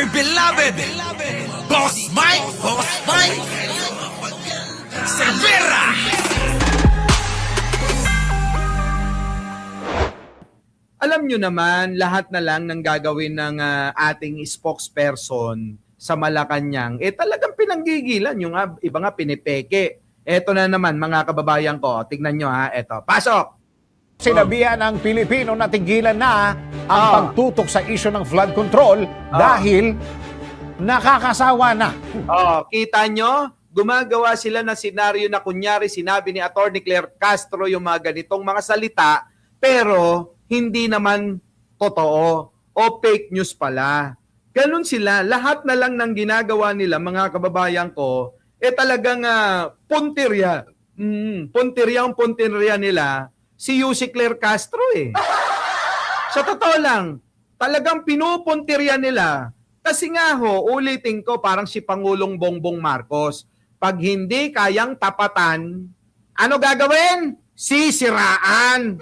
dear beloved, Boss Mike, Cervera. Alam nyo naman, lahat na lang ng gagawin ng ating spokesperson sa Malacanang, talagang pinanggigilan. Yung iba nga pinipeke. Eto na naman mga kababayan ko, tignan nyo ha, eto, pasok! Sinabihan ng Pilipino na tigilan na ang pagtutok sa isyu ng flood control dahil nakakasawa na. Kita nyo, gumagawa sila ng senaryo na kunyari sinabi ni Atty. Claire Castro yung mga ganitong mga salita, pero hindi naman totoo o fake news pala. Ganun sila, lahat na lang ng ginagawa nila, mga kababayan ko, talagang puntirya. Puntirya nila si Yussi Claire Castro eh. Sa totoo lang, talagang pinupuntirya nila. Kasi nga ho, ulitin ko, parang si Pangulong Bongbong Marcos, pag hindi kayang tapatan, ano gagawin? Sisiraan.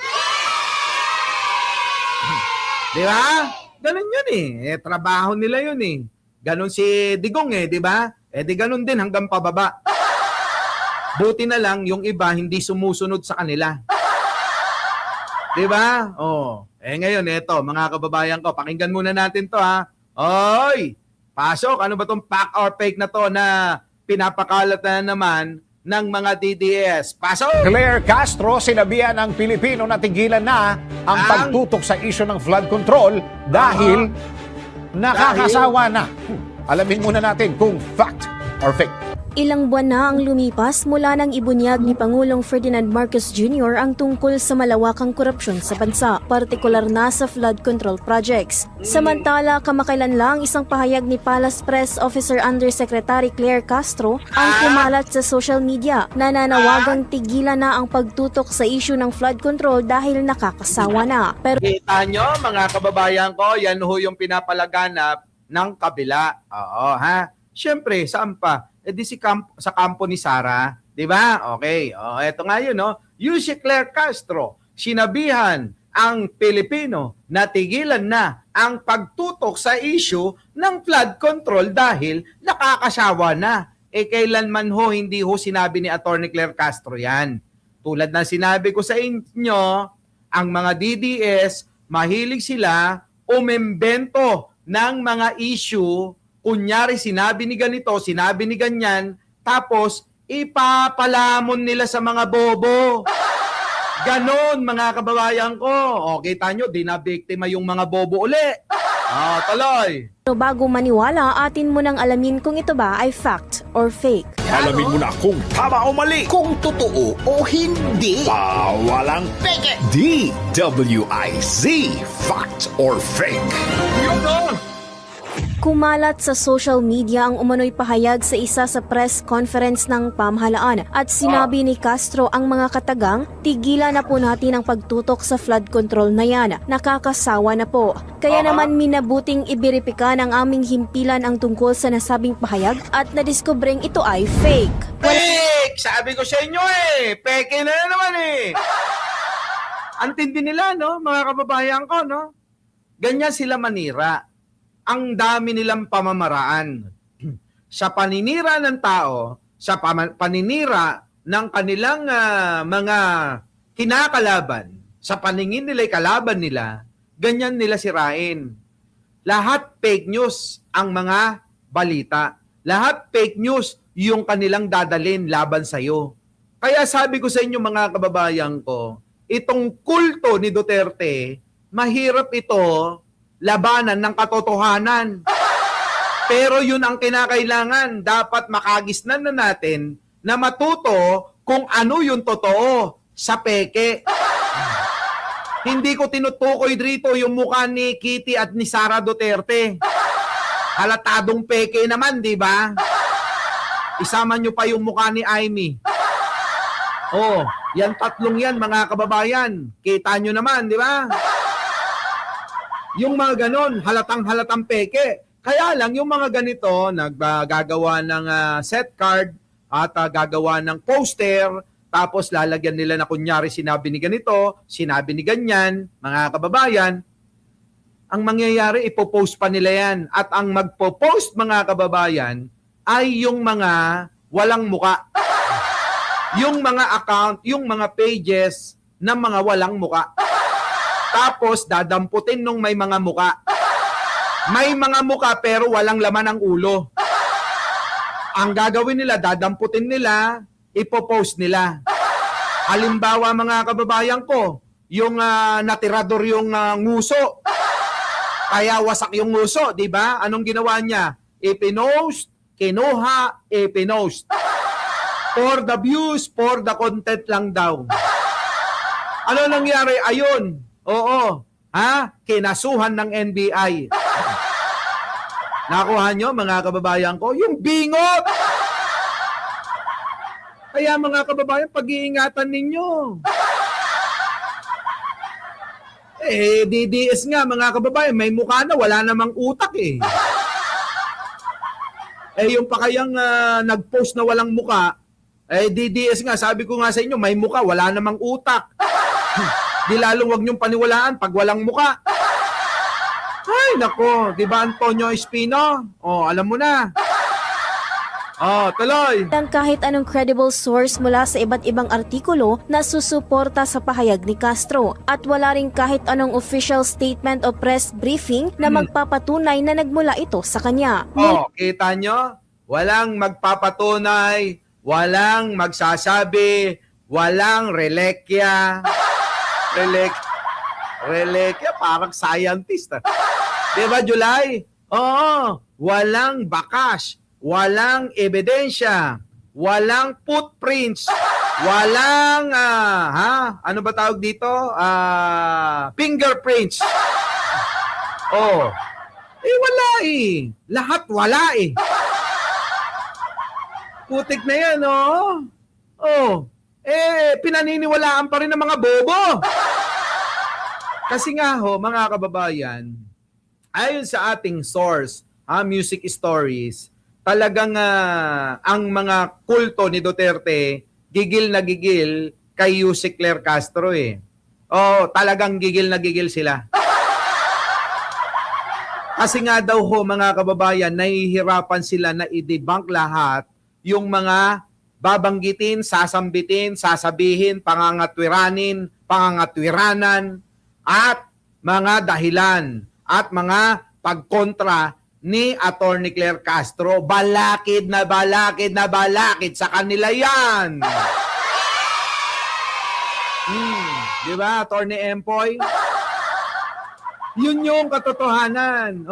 Di ba? Ganun yun eh. Trabaho nila yun eh. Ganun si Digong eh, di ba? Di ganun din hanggang pababa. Buti na lang yung iba hindi sumusunod sa kanila. Di ba? Ngayon, eto, mga kababayan ko, pakinggan muna natin to ha. Oy! Pasok! Ano ba tong fact or fake na to na pinapakalat na naman ng mga DDS? Pasok! Claire Castro, sinabihan ng Pilipino na tigilan na ang pagtutok sa isyu ng flood control dahil nakakasawa na. Alamin muna natin kung fact or fake. Ilang buwan na ang lumipas mula nang ibunyag ni Pangulong Ferdinand Marcos Jr. ang tungkol sa malawakang korupsyon sa bansa, partikular na sa flood control projects. Samantala, kamakailan lang isang pahayag ni Palace Press Officer Undersecretary Claire Castro ang kumalat sa social media na nanawagang tigilan na ang pagtutok sa issue ng flood control dahil nakakasawa na. Pero kita nyo, mga kababayan ko, yan ho yung pinapalaganap ng kabila. Oo, ha? Siyempre, saan pa? Sa kampo ni Sara, di ba? Okay. Eto nga yun, no? Yussi Claire Castro, sinabihan ang Pilipino na tigilan na ang pagtutok sa issue ng flood control dahil nakakasawa na. Kailanman ho, hindi ho sinabi ni Atty. Claire Castro yan. Tulad na sinabi ko sa inyo, ang mga DDS, mahilig sila umembento ng mga issue. Kunyari, sinabi ni ganito, sinabi ni ganyan, tapos ipapalamon nila sa mga bobo. Ganon, mga kababayan ko. Kita nyo, di na biktima yung mga bobo uli. Tuloy. bago maniwala, atin mo nang alamin kung ito ba ay fact or fake. Alamin mo na kung tama o mali, kung totoo o hindi. Walang peke. DWIZ, fact or fake. Yun o! Kumalat sa social media ang umano'y pahayag sa isa sa press conference ng pamahalaan at sinabi ni Castro ang mga katagang, tigilan na po natin ang pagtutok sa flood control na yan. Nakakasawa na po. Kaya naman minabuting ibiripika ng aming himpilan ang tungkol sa nasabing pahayag at nadiskubreng ito ay fake. Fake! Sabi ko sa inyo peke na naman Antindi nila, no? Mga kababayan ko, no? Ganyan sila manira. Ang dami nilang pamamaraan sa paninira ng tao, sa paninira ng kanilang mga kinakalaban, sa paningin nila'y kalaban nila, ganyan nila sirain. Lahat fake news ang mga balita. Lahat fake news yung kanilang dadalin laban sa'yo. Kaya sabi ko sa inyo mga kababayan ko, itong kulto ni Duterte, mahirap ito labanan ng katotohanan. Pero yun ang kinakailangan. Dapat makagisnan na natin na matuto kung ano yung totoo sa peke. Hindi ko tinutukoy dito yung mukha ni Kitty at ni Sara Duterte. Halatadong peke naman, di ba? Isama nyo pa yung mukha ni Amy. Yan tatlong yan, mga kababayan. Kita nyo naman, di ba? Yung mga ganon, halatang-halatang peke. Kaya lang, yung mga ganito, naggagawa ng set card at gagawa ng poster, tapos lalagyan nila na kunyari sinabi ni ganito, sinabi ni ganyan, mga kababayan, ang mangyayari, ipopost pa nila yan. At ang magpo-post, mga kababayan, ay yung mga walang muka. Yung mga account, yung mga pages ng mga walang muka. Tapos, dadamputin nung may mga muka. May mga muka pero walang laman ang ulo. Ang gagawin nila, dadamputin nila, ipopost nila. Halimbawa, mga kababayan ko, yung natirador yung nguso. Kaya wasak yung nguso, di ba? Anong ginawa niya? Ipinost, kinuha, ipinost. For the views, for the content lang daw. Ano nangyari? Ayun. Oo. Kinasuhan ng NBI. Nakuha nyo, mga kababayan ko, yung bingot. Kaya mga kababayan, pag-iingatan ninyo. DDS nga, mga kababayan, may mukha na, wala namang utak eh. Yung pa kayang nag-post na walang mukha, DDS nga, sabi ko nga sa inyo, may mukha, wala namang utak. Di lalong wag niyong paniwalaan pag walang mukha. Ay, nako, di ba Antonio Espino? Alam mo na. Tuloy. Kahit anong credible source mula sa iba't ibang artikulo na susuporta sa pahayag ni Castro at wala rin kahit anong official statement o press briefing na magpapatunay na nagmula ito sa kanya. Kita nyo? Walang magpapatunay, walang magsasabi, walang relekya. Relekya, parang scientist. Diba, July? Walang bakas. Walang ebidensya, walang footprints, walang, ano ba tawag dito? Fingerprints. Wala eh. Lahat wala eh. Putik na yan, pinaniniwalaan pa rin ng mga bobo. Kasi nga mga kababayan, ayon sa ating source, Music Stories, talagang ang mga kulto ni Duterte gigil na gigil kay Yusek Claire Castro eh. Talagang gigil na gigil sila. Kasi nga daw mga kababayan, nahihirapan sila na i-debunk lahat yung mga babanggitin, sasambitin, sasabihin, pangangatwiranan at mga dahilan at mga pagkontra ni Atty. Claire Castro. Balakid na balakid sa kanila yan. Di ba, Atty. Empoy? Yun yung katotohanan.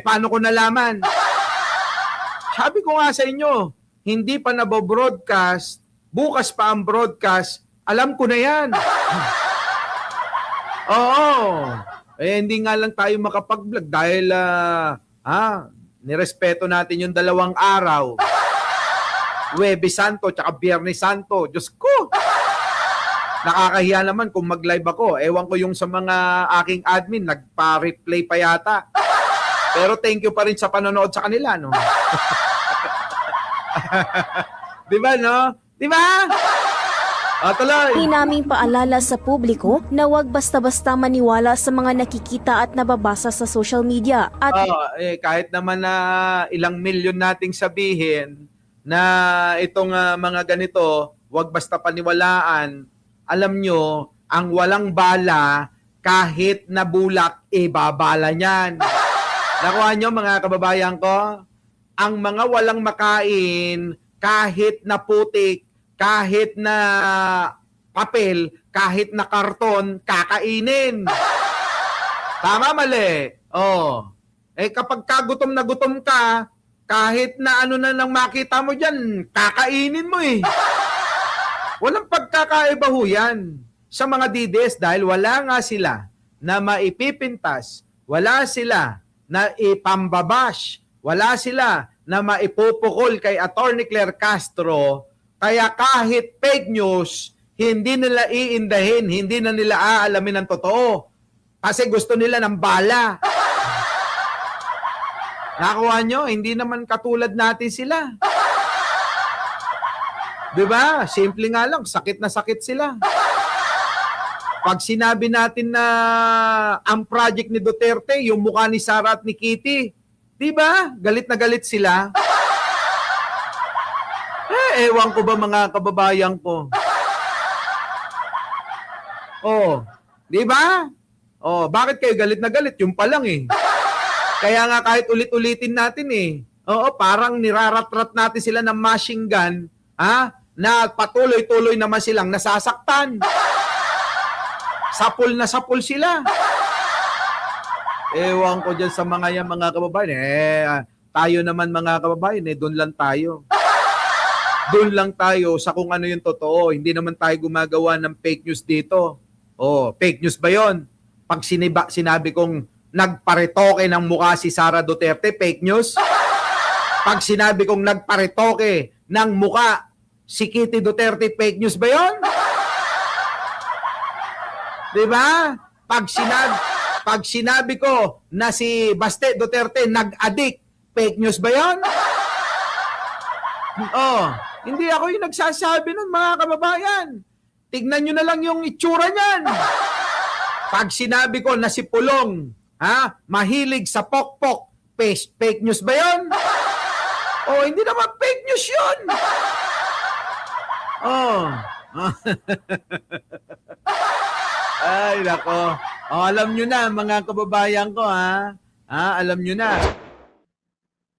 Paano ko nalaman? Sabi ko nga sa inyo, hindi pa nabo-broadcast, bukas pa ang broadcast, alam ko na yan. Hindi nga lang tayo makapag-vlog dahil nirespeto natin yung 2 araw. Huwebes Santo tsaka Biyernes Santo. Diyos ko! Nakakahiya naman kung mag-live ako. Ewan ko yung sa mga aking admin, nagpa-replay pa yata. Pero thank you pa rin sa panonood sa kanila, no? Diba, no? Diba? Hindi namin paalala sa publiko na huwag basta-basta maniwala sa mga nakikita at nababasa sa social media. At kahit naman na ilang milyon nating sabihin na itong mga ganito, huwag basta paniwalaan. Alam nyo, ang walang bala, kahit nabulak, ibabala niyan. Nakuha nyo mga kababayan ko? Ang mga walang makain, kahit na putik, kahit na papel, kahit na karton, kakainin. Tama, mali? Kapag kagutom na gutom ka, kahit na ano na nang makita mo dyan, kakainin mo eh. Walang pagkakaiba ho yan sa mga DDS dahil wala nga sila na maipipintas, wala sila na ipambabash, wala sila na maipupukol kay Atty. Claire Castro. Kaya kahit fake news, hindi nila iindahin, hindi na nila aalamin ang totoo. Kasi gusto nila ng bala. Nakuha nyo? Hindi naman katulad natin sila. Diba? Simple nga lang, sakit na sakit sila. Pag sinabi natin na ang project ni Duterte, yung mukha ni Sara at ni Kitty, di ba? Galit na galit sila. Ewan ko ba mga kababayan ko. Oh, di ba? Oh, bakit kayo galit na galit? Yung pa lang eh. Kaya nga kahit ulit-ulitin natin eh. Oo, parang nirarat-rat natin sila ng machine gun, na patuloy-tuloy naman silang nasasaktan. Sapul na sapul sila. Ewan ko dyan sa mga yan, mga kababayan. Tayo naman mga kababayan, doon lang tayo. Doon lang tayo sa kung ano yung totoo. Hindi naman tayo gumagawa ng fake news dito. Oh, fake news ba yon? Pag sinabi kong nagparetoke ng mukha si Sara Duterte, fake news? Pag sinabi kong nagparetoke ng mukha si Kitty Duterte, fake news ba yon? Diba? Pag sinabi ko na si Baste Duterte nag-addict, fake news ba yon? Oh, hindi ako yung nagsasabi nun, mga kababayan. Tignan nyo na lang yung itsura niyan. Pag sinabi ko na si Pulong, mahilig sa pokpok, fake news ba yon? Oh, hindi naman fake news yun. Oh. Ay, nako. Oh, alam nyo na, mga kababayan ko, alam nyo na.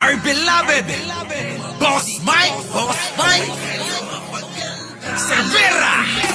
Our beloved Boss Mike Cervera.